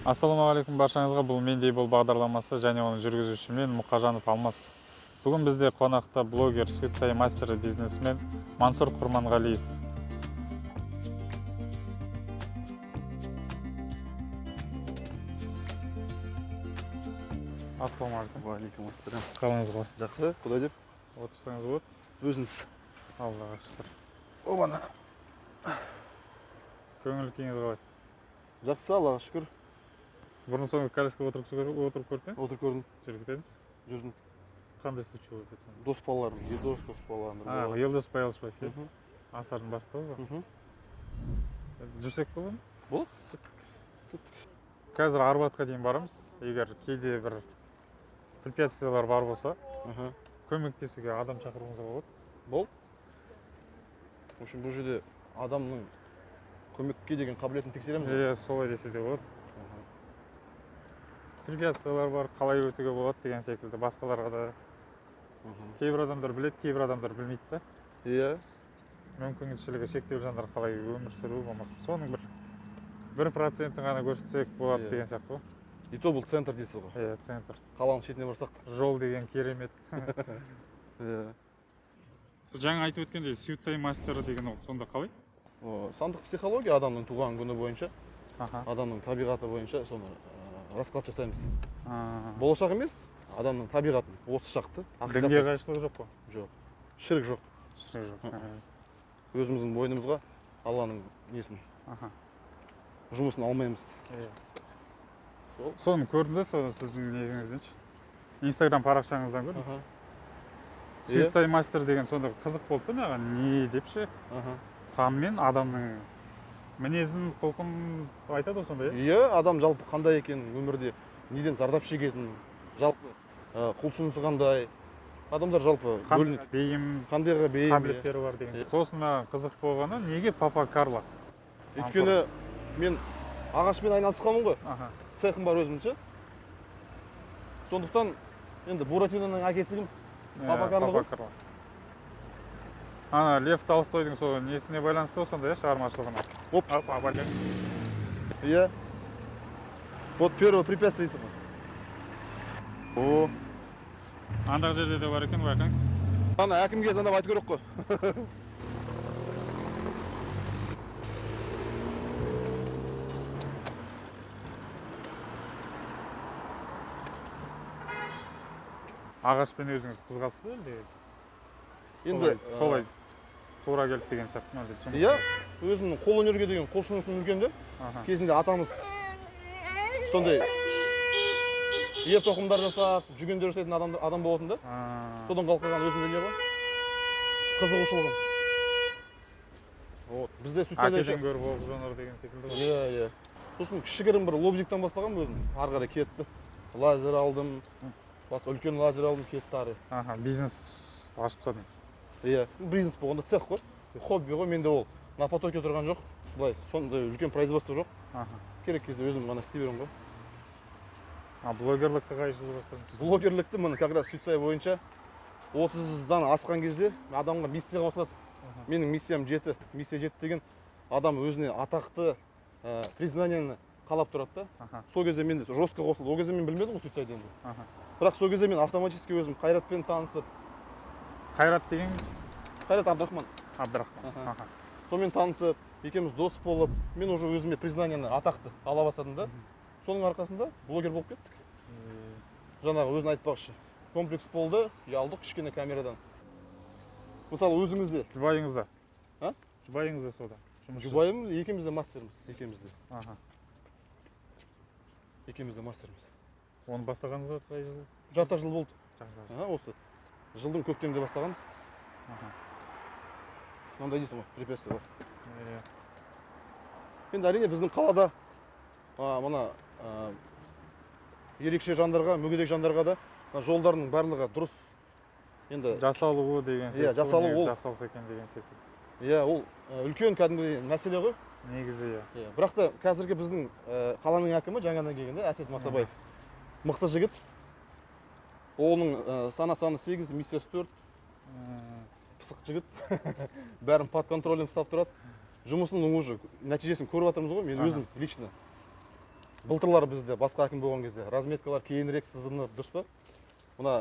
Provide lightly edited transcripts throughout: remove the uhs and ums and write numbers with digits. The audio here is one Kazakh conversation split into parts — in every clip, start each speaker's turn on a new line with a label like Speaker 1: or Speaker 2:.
Speaker 1: Ассалаумағалейкум баршаңызға. Бұл Мендей бол бағдарламасы және оның жүргізушісі мен Мұқажанов Алмас. Бүгін бізде қонақта блогер, суицай мастері, бизнесмен Мансұр Құрманғалиев. Ассалаумағалейкум.
Speaker 2: Уағалейкум ассалам.
Speaker 1: Қалыңыз қалай?
Speaker 2: Жақсы, құдай деп.
Speaker 1: Отырсаңыз болады?
Speaker 2: Өзіңіз.
Speaker 1: Аллаға шүкір.
Speaker 2: Обана.
Speaker 1: Көңіл күйіңіз қалай?
Speaker 2: Жақсы, Аллаға шүкір.
Speaker 1: Бұрын соңғы коляскаға отырып көріп пе?
Speaker 2: Отырып көрдім.
Speaker 1: Жүріп кетеміз?
Speaker 2: Жүрдім.
Speaker 1: Қандай случай болып кетсін?
Speaker 2: Дос балаларым, Елдос балаларым.
Speaker 1: Елдос Баялышбаев, е? Асардың бастығы ғой. Жүрсек болады ма?
Speaker 2: Болады.
Speaker 1: Қазір Арбатқа дейін барамыз. Егер кейде бір препятствиялар бар болса, көмектесуге адам шақыруыңызға болады.
Speaker 2: Бол. В общем, бұл жерде адамның көмекке деген қабілетін тексереміз.
Speaker 1: Солай десе де болады. Препятствиялар бар, қалай өтуге болады деген секілді. Басқаларға да кейбір адамдар біледі, кейбір адамдар білмейді да.
Speaker 2: Иә.
Speaker 1: Мүмкіншілігі шектеулі жандар қалай өмір сүру болмаса, соның 1% ғана көрсетсек болады деген сияқты ғой.
Speaker 2: И то бұл центр дейсіз ғой.
Speaker 1: Иә, центр.
Speaker 2: Қаланың шетіне барсақ.
Speaker 1: Жол деген керемет.
Speaker 2: Иә.
Speaker 1: Жаңа айтып өткендей, суицай мастері деген ол сонда қалай?
Speaker 2: Сандық психология адамның туған күні бойынша, адамның табиғаты бойынша соны расклад жасаймыз. Болашақ емес, адамның табиғатын, осы шақты.
Speaker 1: Дінге қайшылығы жоқ қой?
Speaker 2: Жоқ. Шірік жоқ.
Speaker 1: Шірік жоқ.
Speaker 2: Өзіміздің бойынымызға Алланың несін, жұмысын алмаймыз.
Speaker 1: Соны көрдім де, сіздің неңізден ше? Инстаграм парақшаңыздан көрдім. Суицай мастер деген сонда қызық болды да маған, не деп ше? Санмен адамның мінезін, құлқын айтады сонда, е?
Speaker 2: Иә, адам жалпы қандай екенін, өмірде неден зардап шегетінін, жалпы құлшынысы қандай, адамдар жалпы бөлінеді. Қандайға бейім,
Speaker 1: қабілеттері бар деген. Сосын қызық болғаны, неге Папа Карло?
Speaker 2: Өйткені мен ағашпен айналысқанмын ғой, цехым бар өзімше. Сондықтан енді Буратиноның әкесі кім? Папа Карло ғой.
Speaker 1: Лев Толстойдың сол несіне байланысты ғой сонда, шығармашылығына?
Speaker 2: Иә. Вот первое препятствие дейсің ғой.
Speaker 1: Андағы жерде де бар екен, байқаңыз.
Speaker 2: Ана әкімге звондап айту керек қой.
Speaker 1: Ағашпен өзіңіз қызғасыз ба әлде?
Speaker 2: Енді
Speaker 1: солай тура келді деген сияқты ма?
Speaker 2: Иә, өзінің қол өнерге деген құлшынысының үлкен де. Кезінде атамыз сондай ер тоқымдар жасап, жүгендер жасайтын адам болатын да. Содан қалқан өзінің не бар? Қызығушылығым. Бізде суицайда
Speaker 1: әкеден гөрі оқ жонар деген секілді ғой.
Speaker 2: Иә. Сосын кішігірім бір лобзиктен бастаған өзім. Ары қарай кетті. Лазер алдым. Басқа үлкен лазер алдым, кетті ары.
Speaker 1: Бизнес ашып тастадыңыз.
Speaker 2: Иә, бизнес болғанда цех қой. Хобби ғой, менде ол на потоке тұрған жоқ. Былай, сондай үлкен производство жоқ. Керек кезде өзім ғана істей беремін ғой.
Speaker 1: Блогерлікті қай жылы бастадыңыз?
Speaker 2: Блогерлікті міне как раз суицай бойынша 30-дан асқан кезде адамға миссияға қосылады. Менің миссиям жеті. Миссия жеті деген адам өзіне атақты признанияны қалап тұрады да. Сол кезде мен жестко қосылды. Ол кезде мен білмедім ғой суицайды енді. Бірақ сол кезде мен автоматически өзім Қайратпен танысып.
Speaker 1: Қайрат деген?
Speaker 2: Қайрат Абдрахман. Сонымен танысып, екеуміз дос болып, мен уже өзіме признанияны атақты ала бастадым да. Соның арқасында блогер болып кеттік. Жаңағы өзін айтпақшы. Комплекс болды, ұялдық кішкене камерадан. Мысалы өзіңізде.
Speaker 1: Жұбайыңызда? Жұбайыңызда сода?
Speaker 2: Жұбайым екеуміз де мастеріміз. Екеуміз де мастеріміз.
Speaker 1: Оны бастағаныңызға қай жыл?
Speaker 2: Жарты жыл болды. Осы жылдың көктемде бастағанбыз. Мынандай дейсің ғой, препятствие бар. Енді әрине біздің қалада мына ерекше жандарға, мүгедек жандарға да жолдардың барлығы дұрыс. Енді
Speaker 1: жасалуы деген секілді.
Speaker 2: Жасалуы
Speaker 1: жасалса екен деген секілді.
Speaker 2: Иә, ол үлкен кәдімгі мәселе ғой.
Speaker 1: Негізі иә.
Speaker 2: Бірақ та қазіргі біздің қаланың әкімі жаңадан келгенде Әсет Масабаев. Мықты жігіт. Оның саны 8, миссиясы 4. Пысық жігіт. Бәрін под контролем ұстап тұрады. Жұмысының уже нәтижесін көріп жатырмыз ғой, мен өзім лично. былтырлар бізде басқа әкім болған кезде разметкалар кейінірек сызылынып, дұрыс па? Мына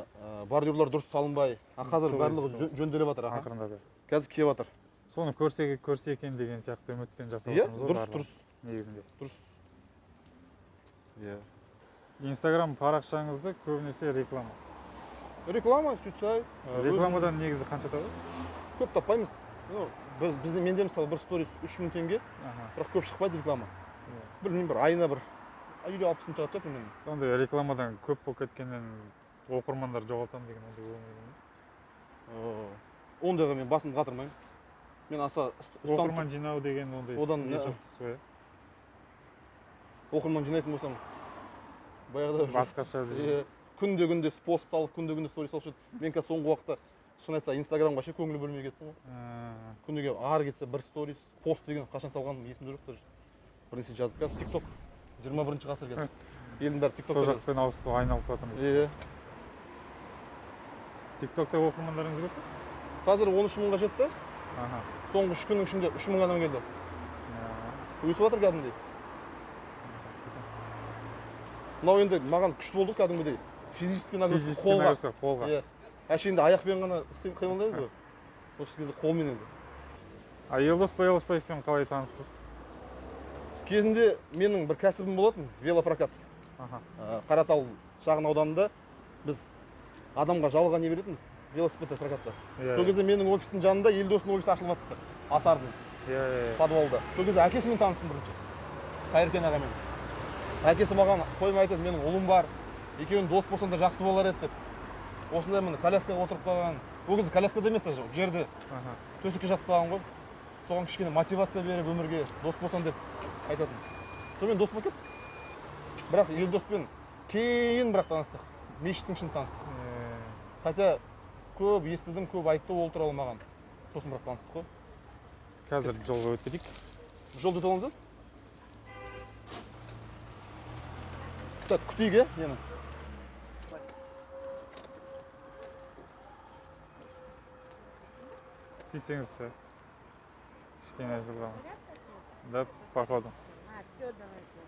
Speaker 2: бордюрлар дұрыс салынбай, қазір барлығы жөнделіп жатыр.
Speaker 1: Ақырындап.
Speaker 2: Қазір келіп жатыр.
Speaker 1: Соны көрсе екен деген сияқты үмітпен жасап
Speaker 2: Иә,
Speaker 1: отырмыз ғой.
Speaker 2: дұрыс.
Speaker 1: Негізінде.
Speaker 2: Дұрыс. Иә.
Speaker 1: Инстаграм парақшаңызды көбінесе реклама.
Speaker 2: Реклама, сөйтсай.
Speaker 1: Рекламадан негізі қанша табасыз?
Speaker 2: Көп таппаймыз. Менде мысалы бір сторис 3000 теңге, бірақ көп шықпайды реклама. Білмеймін, бір айына бір 50-60 шығады шығар мен.
Speaker 1: Ондай рекламадан көп болып кеткеннен оқырмандар жоғалтамын деген ондай ойым.
Speaker 2: Ондайға мен басымды қатырмаймын. Мен аса
Speaker 1: оқырман жинау деген ондай
Speaker 2: одан
Speaker 1: не жоқ дейсіз ғой.
Speaker 2: Оқырман жинайтын болсам баяғыда
Speaker 1: басқаша
Speaker 2: күнде пост салып, күнде сторис салып жүрді. Мен қазір соңғы уақытта шын айтса Инстаграмға ше көңіл бөлмей кеттім ғой. Күніге ары кетсе бір сторис, пост деген қашан салғаным есімде жоқ даже. Бірнәрсе жазып қазір TikTok 21-ші ғасыр қазір. Елдің бәрі TikTok.
Speaker 1: Сол жақпен айналысып жатырмыз.
Speaker 2: Иә.
Speaker 1: TikTok'та оқырмандарыңыз көп пе?
Speaker 2: Қазір 13 мыңға жетті. Соңғы 3 күннің ішінде 3 мың адам келді. Өсіп жатыр кәдімгідей. Мынау енді маған күшті болды кәдімгідей. Физический нагрузка қолға. Әшейінде аяқпен ғана қимылдаймыз ғой. Осы кезде қолмен енді.
Speaker 1: Елдос Елдоспаевпен қалай таныссыз?
Speaker 2: Кезінде менің бір кәсібім болатын, велопрокат. Қаратал шағын ауданында біз адамға жалға не беретінбіз, велосипедті прокатта. Сол кезде менің офистің жанында Елдостың офисі ашылып жатты, Асардың подвалда. Сол кезде әкесімен таныстым бірінші, Қайыркен ағамен. Әкесі маған қоймай айтады, менің ұлым бар, екеуің дос болсаң да жақсы болар еді деп. Осындай міне коляскаға отырып қалған. Ол кезде коляскада емес та жерде төсекке жатып қалған ғой. Соған кішкене мотивация беріп өмірге дос болсаң деп айтатын. Сонымен дос болып кеттік. Бірақ Елдоспен кейін бірақ таныстық. Мешіттің ішінде таныстық. Хотя көп естідім, көп айтты ол туралы маған. Сосын бірақ таныстық қой.
Speaker 1: Қазір жолға өтіп кетейік.
Speaker 2: Жолды өте аламыз ба? Так, күтейік, е, нені?
Speaker 1: Сөйтсеңіз, кішкене жылға. Да, походу.
Speaker 3: Все, давайте.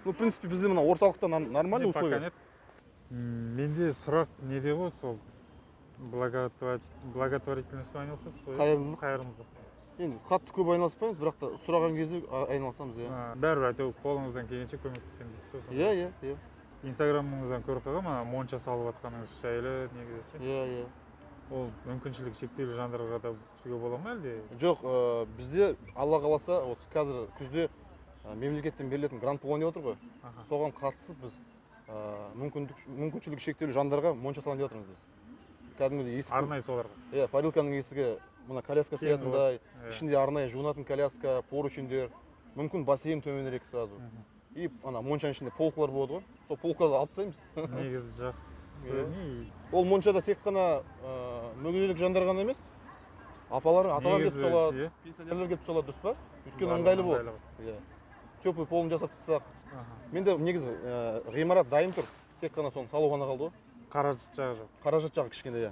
Speaker 2: Ну, в принципе, бізде мына орталықта нормальный условия.
Speaker 1: Менде сұрақ неде ғой, сол благотворительностьпен айналысасыз ғой?
Speaker 2: Қайырымдылық. Енді қатты көп айналыспаймыз, бірақ та сұраған кезде айналысамыз, иә.
Speaker 1: Бәрібір әйтеуір қолыңыздан келгенше көмектесемін дейсіз ғой?
Speaker 2: Иә.
Speaker 1: Инстаграмыңыздан көріп қалғам, ана монша салып жатқаныңыз жайлы негізі.
Speaker 2: Иә.
Speaker 1: Ол мүмкіншілік шектеулі жандарға да түсуге бола ма әлде?
Speaker 2: Жоқ, бізде Алла қаласа, қазір күзде мемлекеттен берілетін грант болған деп отыр ғой. Соған қатысып біз мүмкіншілік шектеулі жандарға монша салайын деп жатырмыз біз. Кәдімгідей есік.
Speaker 1: Арнайы соларға.
Speaker 2: Иә, парилканың есігі мына коляска сиятындай, ішінде арнайы жуынатын коляска, поручендер, мүмкін бассейн төменірек сразу. И ана моншаның ішінде полкалар болады ғой. Сол полкаларды алып тастаймыз.
Speaker 1: Негізі жақсы.
Speaker 2: Ол моншада тек қана мүгедек жандар ғана емес, апалар, аталар келіп салады, пенсионерлер келіп салады, дұрыс па? Өйткені ыңғайлы болады. Иә. Теплый полын жасап тастасақ. Менде негізі ғимарат дайын тұр. Тек қана соны салу ғана қалды ғой.
Speaker 1: Қаражат жағы жоқ.
Speaker 2: Қаражат жағы кішкене, иә.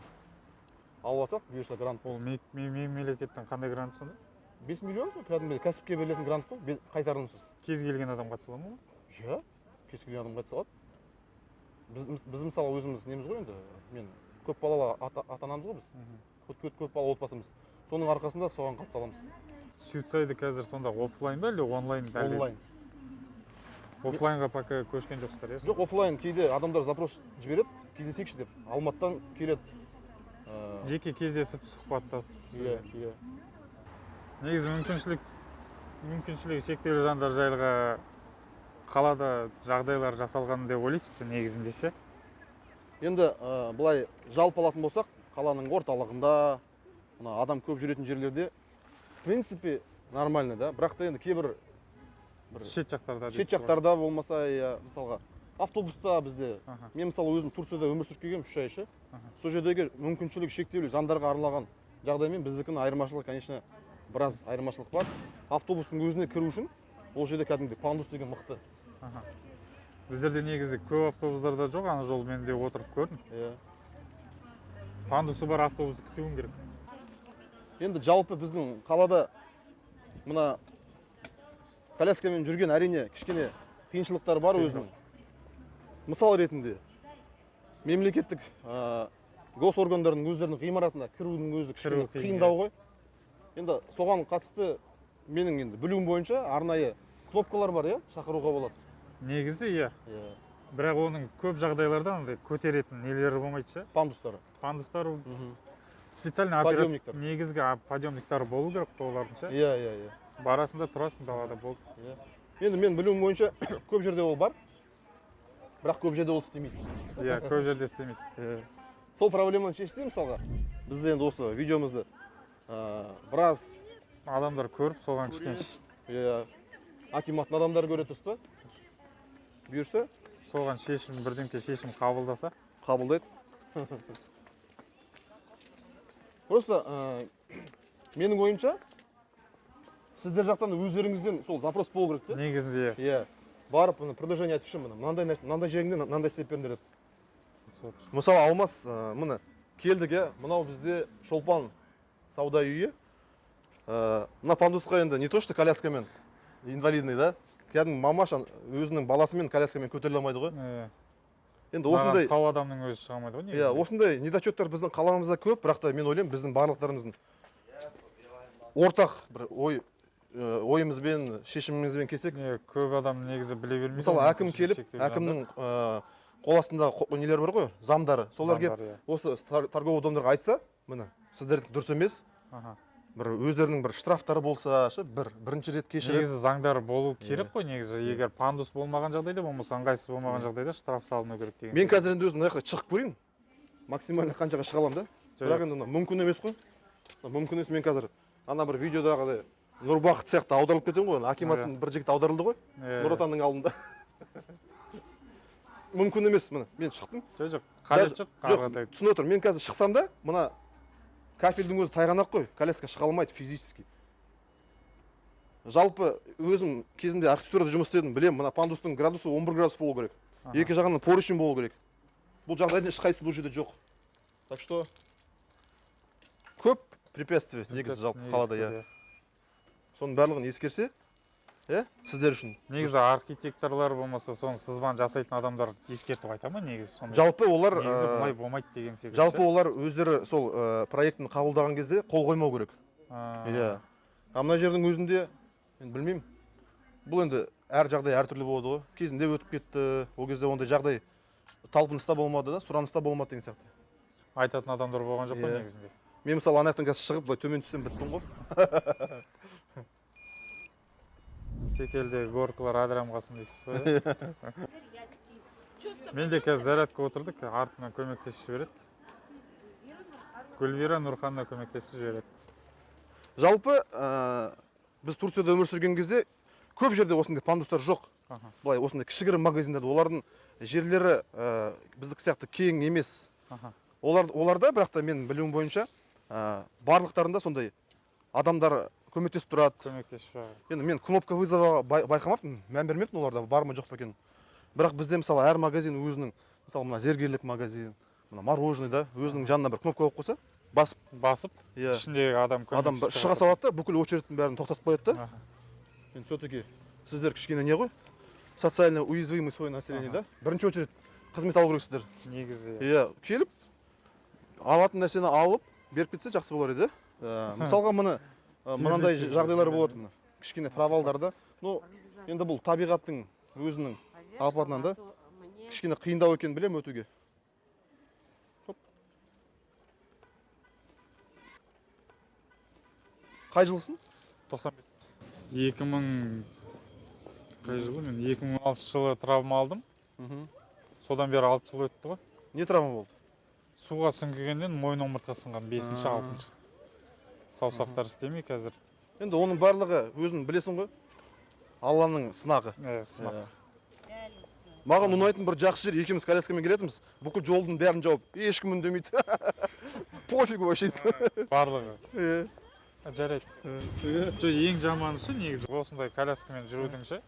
Speaker 2: Алып алсақ, бұйырса грант.
Speaker 1: Ол мемлекеттен қандай грант сонда?
Speaker 2: 5 миллион кәдімгі кәсіпке берілетін грант қой, қайтарымсыз.
Speaker 1: Кез келген адам қатыса ала ма?
Speaker 2: Иә, кез келген адам қатыса алады. Біз мысалы өзіміз неміз ғой енді, мен көп балалы ата-анамыз ғой біз. Көп балалы отбасымыз. Соның арқасында соған қатыса аламыз.
Speaker 1: Suicide қазір сонда офлайн ба әлде онлайн?
Speaker 2: Онлайн.
Speaker 1: Офлайнға пока көшкен жоқсыздар, иә?
Speaker 2: Жоқ, офлайн кейде адамдар запрос жібереді, кездесейікші деп. Алматыдан келеді.
Speaker 1: Жеке кездесіп сұхбаттасып.
Speaker 2: Иә.
Speaker 1: Негізі мүмкіншілігі шектеулі жандар жайлыға қалада жағдайлар жасалған деп ойлайсыз ба негізінде ше?
Speaker 2: Енді былай жалпы алатын болсақ, қаланың орталығында, адам көп жүретін жерлерде в принципе нормально да, бірақ та енді кейбір
Speaker 1: шет
Speaker 2: жақтарда болмаса, мысалға автобуста бізде, мен мысалы өзім Турцияда өмір сүріп келгенмін 3 ай ше. Сол жердегі мүмкіншілік шектеулі жандарға арналған жағдаймен біздікінің айырмашылығы, конечно, біраз айырмашылық бар. Автобустың өзіне кіру үшін ол жерде кәдімгідей пандус деген мықты.
Speaker 1: Біздерде негізі көп автобустарда жоқ, ана жолмен де отырып көрдім. Пандусы бар автобусты күтуің керек.
Speaker 2: Енді жалпы біздің қалада мына коляскамен жүрген әрине кішкене қиыншылықтар бар өзінің. Мысал ретінде мемлекеттік госоргандардың өздерінің ғимаратына кірудің өзі кішкене қиындау ғой. Енді соған қатысты менің енді білуім бойынша арнайы кнопкалар бар, иә, шақыруға болады.
Speaker 1: Негізі, иә. Бірақ оның көп жағдайларда андай көтеретін нелері болмайды ше.
Speaker 2: Пандустары.
Speaker 1: Пандустары специальный
Speaker 2: подъемниктар.
Speaker 1: Негізгі подъемниктар болу керек олардың ше.
Speaker 2: Иә.
Speaker 1: Барасында тұрасың далада болды.
Speaker 2: Енді мен білуім бойынша көп жерде ол бар. Бірақ көп жерде ол істемейді.
Speaker 1: Иә, көп жерде істемейді.
Speaker 2: Сол проблеманы шешсе, мысалға, бізде енді осы видеомызды біраз
Speaker 1: адамдар көріп, соған кішкене
Speaker 2: акиматтың адамдары көре тұрса, бұйырса,
Speaker 1: соған бірдеңке шешім қабылдаса,
Speaker 2: қабылдайды. Просто менің ойымша, сіздер жақтан өздеріңізден сол запрос болу керек те.
Speaker 1: Негізінде.
Speaker 2: Иә. Барып, предложение айтып шын, мынандай жеріңде мынандай істеп беріңдер деп. Мысалы, Алмас, мына келдік, мынау бізде Шолпан сауда үйі. Мына пандусқа енді не то что коляскамен, инвалидный, да? Кәдімгі мамаша өзінің баласымен коляскамен көтеріле алмайды ғой. Енді осындай
Speaker 1: сау адамның өзі шыға алмайды ғой негізі.
Speaker 2: Иә, осындай недочеттер біздің қаламызда көп, бірақ та мен ойлаймын, біздің барлықтарымыздың ортақ бір ойымызбен, шешімімізбен келсек.
Speaker 1: Көп адам негізі біле бермейді.
Speaker 2: Мысалы, әкім келіп, әкімнің қол астында нелер бар ғой, замдары. Солар келіп, осы торговый домдарға айтса, міне, сіздердікі дұрыс емес. Бір өздерінің бір штрафтары болса, бірінші рет кешіріп.
Speaker 1: Негізі заңдар болу керек қой негізі. Егер пандус болмаған жағдайда, болмаса ыңғайсыз болмаған жағдайда штраф салыну керек деген.
Speaker 2: Мен қазір енді өзім мына жаққа шығып көрейін. Максимально қаншаға шыға аламын да. Бірақ енді мүмкін емес қой. Мүмкін емес, мен қазір ана бір видеодағыдай Нұрбақыт сияқты аударылып кетемін ғой. Акиматтың бір жігіт аударылды ғой. Нұр Отанның алдында. Мүмкін емес, міне, мен шықтым.
Speaker 1: Жоқ, қажет жоқ.
Speaker 2: Жоқ, түсініп отырмын. Мен қазір шықсам да, мына кафельдің өзі тайғанақ қой, коляска шыға алмайды физически. Жалпы өзім кезінде архитектурада жұмыс істедім, білем, мына пандустың градусы 11 градус болу керек. Екі жағынан поручень болу керек. Бұл жағдайдың ешқайсысы бұл жерде жоқ. Так что көп препятствие негізі жалпы қалада, иә. Соның барлығын ескерсе, сіздер үшін.
Speaker 1: Негізі архитекторлар болмаса, соны сызбаны жасайтын адамдар ескертіп айта ма негізі?
Speaker 2: Жалпы олар
Speaker 1: негізі бұлай болмайды деген секілді.
Speaker 2: Жалпы олар өздері сол проектін қабылдаған кезде қол қоймау керек. Иә. Мына жердің өзінде, мен білмеймін. Бұл енді әр жағдай әртүрлі болады ғой. Кезінде өтіп кетті. Ол кезде ондай жағдай талпыныста болмады да, сұраныста болмады деген сияқты.
Speaker 1: Айтатын адамдар болған жоқ қой негізінде.
Speaker 2: Мен мысалы ана жақтан қазір шығып, былай төмен түссем біттім ғой.
Speaker 1: Текелдегі горкалар адырамғасын дейсіз ғой. Мен де қазір зарядқа отырдық, артынан көмектесіп жібереді. Гүлвира Нұрханна көмектесіп жібереді.
Speaker 2: Жалпы біз Турцияда өмір сүрген кезде көп жерде осындай пандустар жоқ. Былай осындай кішігірім магазиндерде олардың жерлері біздік сияқты кең емес. Оларда, бірақ та мен білуім бойынша, барлықтарында сондай адамдар көмектесіп тұрады.
Speaker 1: Көмектесіп шығады.
Speaker 2: Енді мен кнопка вызова байқамаппын, мән бермеппін оларда, бар ма жоқ па екенін. Бірақ бізде мысалы әр магазин өзінің, мысалы мына зергерлік магазин, мына мороженый да, өзінің жанына бір кнопка қойып қойса, басып,
Speaker 1: ішіндегі адам
Speaker 2: шыға салады да, бүкіл очередьтің бәрін тоқтатып қояды да. Енді все-таки сіздер кішкене не ғой? Социально уязвимый слой населения, да? Бірінші очередь қызмет алу керексіздер.
Speaker 1: Негізі.
Speaker 2: Иә, келіп, алатын нәрсені алып, беріп кетсе жақсы болар еді. Мысалға мынандай жағдайлар болады, кішкене провалдарда. Ну, енді бұл табиғаттың өзінің апатынан да кішкене қиындау екенін білем өтуге. Қай жылсың?
Speaker 1: 95. 2000 қай жылы? Мен 2006 жылы травма алдым. Содан бері 6 жыл өтті ғой.
Speaker 2: Не травма болды?
Speaker 1: Суға сүңгігеннен мойын омыртқа сынған 5-ші, 6-ші. Саусақтар істемей қазір.
Speaker 2: Енді оның барлығы өзің білесің ғой. Алланың сынағы.
Speaker 1: Сынақ.
Speaker 2: Маған ұнайтын бір жақсы жер, екеуміз коляскамен келетіміз, бүкіл жолдың бәрін жауып, ешкім үндемейді. Пофигу вообще.
Speaker 1: Барлығы. Жарайды. Ең жаманышы негізі осындай коляскамен жүрудің ше.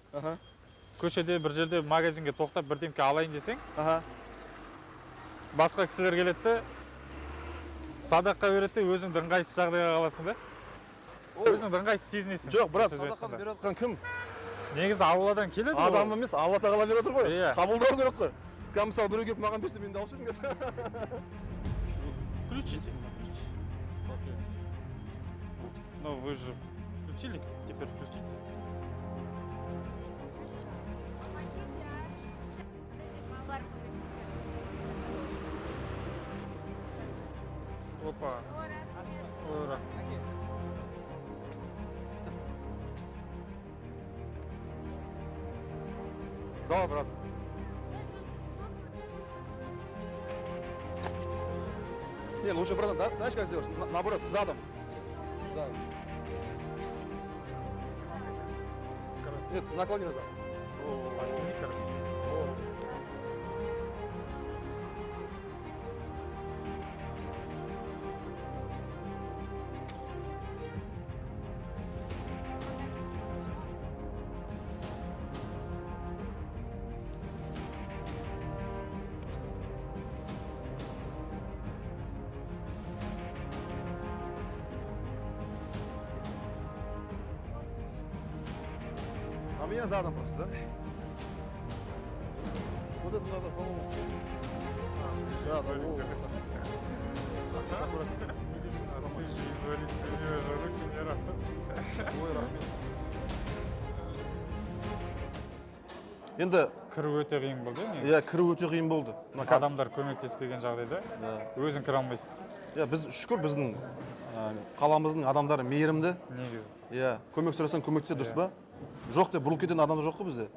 Speaker 1: Көшеде бір жерде магазинге тоқтап бірдемке алайын десең, басқа кісілер келеді, садаққа береді, өзіңді ыңғайсыз жағдайға қаласың да. Өзіңді ыңғайсыз сезінесің.
Speaker 2: Жоқ, брат, садақаны беріп жатқан кім?
Speaker 1: негізі алладан келеді ғой.
Speaker 2: Адам емес, Алла тағала беріп отыр ғой.
Speaker 1: Иә.
Speaker 2: Қабылдау керек қой. Мысалы біреу келіп маған берсе мен де алушы едім қазір.
Speaker 1: Включите. Ну вы же включили, теперь включите. Опа. Ora.
Speaker 2: Давай, брат. Не, лучше, брат, знаешь, как сделаешь? Наоборот, задом. Да. Нет, наклони назад.
Speaker 1: Оттяни, короче.
Speaker 2: А меня задом просто, да? Вот это надо, по-моему. Да, да, вот. Ой, рахмет. Енді
Speaker 1: Кіру өте қиын болды, негізі.
Speaker 2: иә, кіру өте қиын болды.
Speaker 1: Адамдар көмектеспеген жағдайда өзің кіре алмайсың.
Speaker 2: Иә, біз шүкір біздің қаламыздың адамдары мейірімді.
Speaker 1: Негізі.
Speaker 2: Иә, көмек сұрасаң көмектесе дұрыс па? Жоқ деп бұрылып кететін адамдар жоқ қой бізде.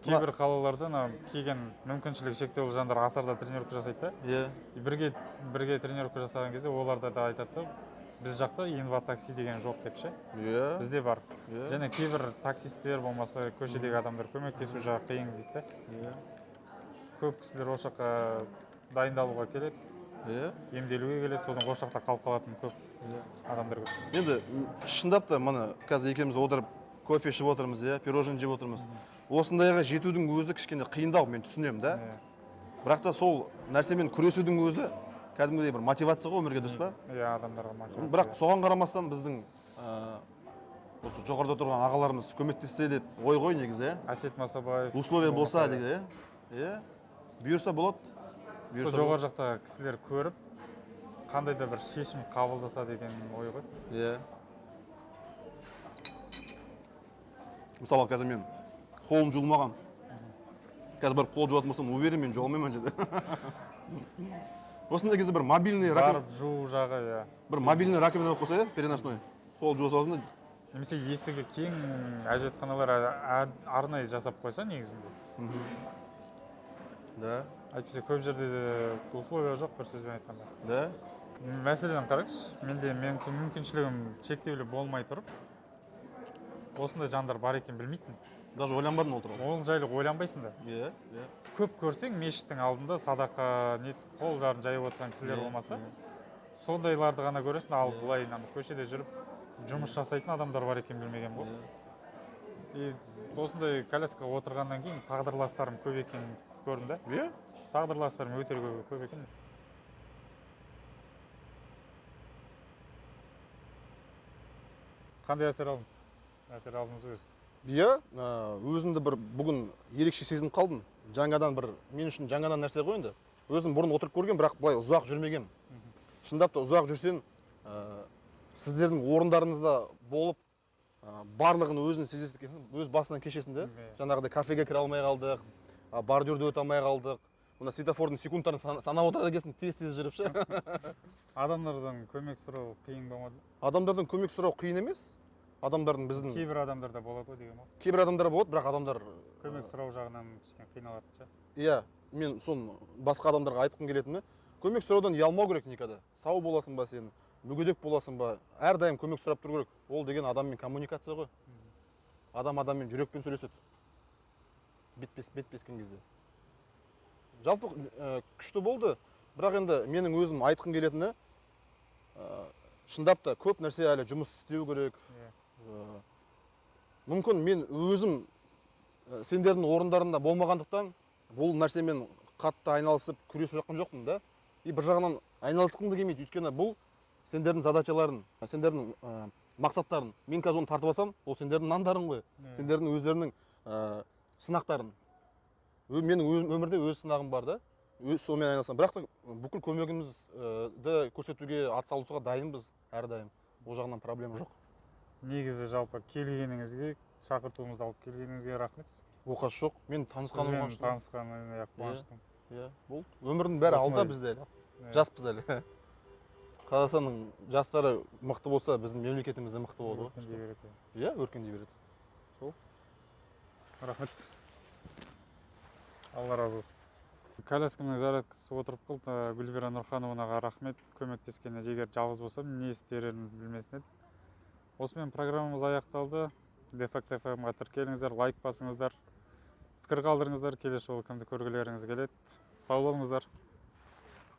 Speaker 1: Кейбір қалаларда келген мүмкіншілігі шектеулі жандар асарда тренировка жасайды да.
Speaker 2: Иә.
Speaker 1: Бірге тренировка жасаған кезде оларда да айтады да, біз жақта инва-такси деген жоқ деп ше.
Speaker 2: Иә.
Speaker 1: Бізде бар.
Speaker 2: Иә.
Speaker 1: Және кейбір таксисттер болмаса көшедегі адамдар көмектесу жағы қиын дейді да.
Speaker 2: Иә.
Speaker 1: Көп кісілер осы жаққа дайындалуға келеді,
Speaker 2: Иә.
Speaker 1: емделуге келеді, содан осы жақта қалып қалатын көп адамдар көп.
Speaker 2: Енді шындап та мына қазір екеуміз отырып кофе ішіп отырмыз, иә, пирожный жеп отырмыз. Осындайға жетудің өзі кішкене қиындау, мен түсінемін да. Бірақ та сол нәрсемен күресудің өзі кәдімгідей бір мотивация ғой өмірге, дұрыс па?
Speaker 1: Иә, адамдарға мотивация.
Speaker 2: Бірақ соған қарамастан біздің осы жоғарыда тұрған ағаларымыз көмектессе деп ой ғой негізі, иә.
Speaker 1: Әсет Масабаев.
Speaker 2: Условия болса деген, иә. Бұйырса болады.
Speaker 1: Сол жоғары жақта кісілер көріп, қандай да бір шешім қабылдаса деген ой ғой.
Speaker 2: Иә. Мысалы қазір мен қолым жуылмаған. Қазір бір қол жуатын болсам, уверен мен жуылмаймын жерде. Осындай кезде бір мобильный раковина.
Speaker 1: Барып жуу жағы, иә.
Speaker 2: Бір мобильный раковина болып қойса, переносной. Қол жуа саласың да.
Speaker 1: Немесе есігі кең әжетханалар арнайы жасап қойса негізінде.
Speaker 2: Да.
Speaker 1: Әйтпесе көп жерде условия жоқ, бір сөзбен айтқанда.
Speaker 2: Да.
Speaker 1: Мәселен қараңызшы, менде мүмкіншілігім шектеулі болмай тұрып, осындай жандар бар екен білмейтін.
Speaker 2: Даже ойланбадым ол туралы.
Speaker 1: Ол жайлы ойланбайсың да.
Speaker 2: Иә, иә.
Speaker 1: Көп көрсең мешіттің алдында садақа қол жарын жайып отырған кісілер болмаса, сондайларды ғана көресің, ал былай көшеде жүріп жұмыс жасайтын адамдар бар екен білмеген бұл. И осындай коляскаға отырғаннан кейін тағдырластарым көп екенін көрдім да.
Speaker 2: Иә?
Speaker 1: Тағдырластарым өте көп екен. Қандай әсер алдыңыз? Әсер алдыңыз өзі?
Speaker 2: Иә, өзімді бір бүгін ерекше сезініп қалдым. Жаңадан бір, мен үшін жаңадан нәрсе ғой енді. Өзім бұрын отырып көрген, бірақ былай ұзақ жүрмеген. Шындап та ұзақ жүрсен, сіздердің орындарыңызда болып, барлығын өзін сезесіз екенсің, өз басынан кешесің де. Жаңағыдай кафеге кіре алмай қалдық, бордюрді өте алмай қалдық. Мына светофордың секундтарын санап отырады екенсің, тез-тез жүріп ше.
Speaker 1: Адамдардан көмек сұрау қиын болмады?
Speaker 2: Адамдардан көмек сұрау қиын емес. Адамдардың біздің
Speaker 1: кейбір адамдарда болады ғой деген ол.
Speaker 2: Кейбір адамдар болады, бірақ адамдар
Speaker 1: көмек сұрау жағынан кішкене қиналатын ше.
Speaker 2: Иә, мен соны басқа адамдарға айтқым келетіні, көмек сұраудан ұялмау керек никада. Сау боласың ба сен, мүгедек боласың ба, әрдайым көмек сұрап тұру керек. Ол деген адаммен коммуникация ғой. Адам адаммен жүрекпен сөйлеседі. Бетпес кезде. Жалпы күшті болды, бірақ енді менің өзім айтқым келетіні, шындап та көп нәрсе әлі жұмыс істеу керек. Мүмкін мен өзім сендердің орындарында болмағандықтан бұл нәрсемен қатты айналысып күресіп жатқан жоқпын да. И бір жағынан айналысқым да келмейді, өйткені бұл сендердің задачаларың, сендердің мақсаттарын. Мен қазір оны тартып алсам, ол сендердің нандарың ғой. Сендердің өздерінің сынақтарын. Менің өмірде өз сынағым бар да. Сонымен айналысамын. Бірақ та бүкіл көмегімізді көрсетуге, атсалысуға дайынбыз әрдайым. Ол жағынан проблема жоқ.
Speaker 1: Негізі жалпы келгеніңізге, шақыртуымызды алып келгеніңізге рахмет.
Speaker 2: Оқасы жоқ. Мен танысқаныма
Speaker 1: танысқаныма қуаныштымын.
Speaker 2: Иә, болды. Өмірдің бәрі алда бізде әлі. Жаспыз әлі. Қазақстанның жастары мықты болса, біздің мемлекетіміз де мықты болады.
Speaker 1: Өркендей береді.
Speaker 2: Иә, өркендей береді. Сол.
Speaker 1: Рахмет. Алла разы болсын. Коляскамның зарядкасы отырып қалды. Гүлвира Нұрхановнаға рахмет. Көмектескеніне, егер жалғыз болсам, не істерін білмесін еді. Осымен программамыз аяқталды. Дефект FM-ға тіркеліңіздер, лайк басыңыздар, пікір қалдырыңыздар, келесі жолы кімді көргілеріңіз келеді. Сау болыңыздар.